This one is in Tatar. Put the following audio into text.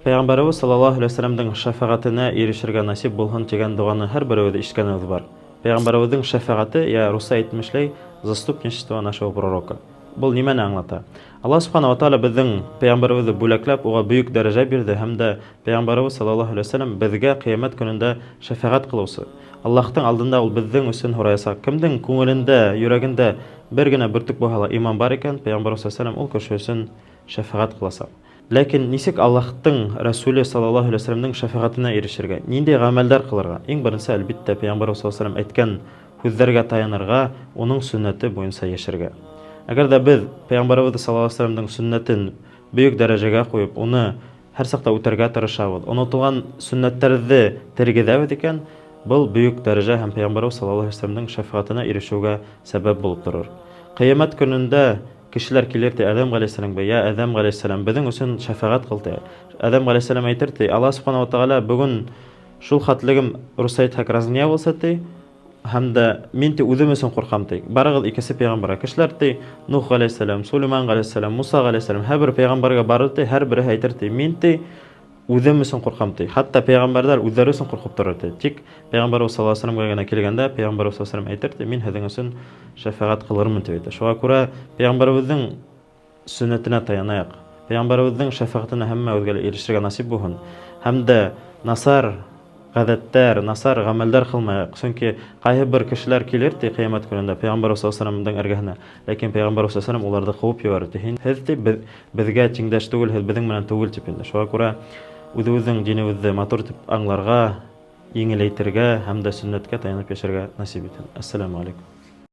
Пәйгамбәрбез саллаллаһу алейһи ва сәлләмнең шәфәгатенә ирешергә насип булһын дигән дуаны һәрберебез ишеткәнебез бар. Пәйгамбәрбезнең шәфәгате, я русы әйтмешләй, заступничество нашего пророка. Был нимәне аңлата? Аллаһ субхanahu ва тааля безнең пәйгамбәрбезне бүләкләп, уга бөек дәрәҗә бирде һәм дә пәйгамбәрбез саллаллаһу алейһи ва сәлләм безгә кыямәт көнендә шәфәгать кылучы. Аллаһтың алдында ул безнең өчен һораясак. Кемнең күңелендә, йөрәгендә бер генә бөртек булса ла иман бар икән, пәйгамбәрбез саллаллаһу алейһи ва сәлләм ул кеше өчен шәфәгать кыласак. Ләкин нисек Аллаһтың Рәсүле саллаллаһу алейһи ва сәлләмнең шәфәгатенә ирешергә? Нинди гамәлләр кылырга? Иң беренче, әлбиттә, пәйгамбәрбез саллаллаһу алейһи ва сәлләм әйткән һүзләргә таянырга, уның сөннәте буенча яшәргә. Әгәр дә без пәйгамбәрбез саллаллаһу алейһи ва сәлләмнең сөннәтен бөек дәрәҗәгә куеп, уны һәр сакта үтәргә тырышабыз, онытылган сөннәтләрне тергезәбез икән, был бөек дәрәҗә һәм пәйгамбәрбез саллаллаһу алейһи ва сәлләмнең шәфәгатенә ирешүгә сәбәп булып торыр. Кыямәт көнендә кешеләр килер ди Адәм галәйһиссәламга: "Я Адәм галәйһиссәлам, безнең өчен шәфәгать кыл", ди. Адәм галәйһиссәлам әйтер ди: "Аллаһ субхanahu ва тааля бүген шул хәтлегем рус әйтһәк разгнев булса ди, һәм дә мин үзем өчен куркам", ди. Барыгыз икесе пәйгамбәргә. Кешеләр ди Нух галәйһиссәлам, Сулейман галәйһиссәлам, Муса галәйһиссәлам, һәр бер пәйгамбәргә барыр ди, һәр бере әйтер ди: "Мин ди үзем өчен куркам", ди. Хәтта пәйгамбәрләр үзләре өчен куркып торыр ди. Тик пәйгамбәрбез саллаллаһу алейһи ва сәлләмгә генә килгәндә, пәйгамбәрбез саллаллаһу алейһи ва сәлләм әйтер ди: "Мин һезнең өчен шәфәгать кылырмын", дип әйтә. Шуңа күрә пәйгамбәрбезнең сөннәтенә таянайык. Пәйгамбәрбезнең шәфәгатенә һәммәбезгә ирешергә насип булһын. Һәм дә насар гадәттәр, насар гамәлләр кылмайык. Чөнки кайһы бер кешеләр килер ди кыямәт көнендә пәйгамбәрбез саллаллаһу алейһи ва сәлләмнең эргәһенә. Ләкин пәйгамбәрбез саллаллаһу алейһи ва сәлләм уларны куып җибәрер ди: "Һез ди безгә тиңдәш түгел, һез безнең белән түгел", дип инде. Шуңа күрә үзебезнең динебезне матур дип аңларга, иңеләйтергә һәм дә сөннәткә таянып яшәргә насип итсен. Ассаламу алейкум.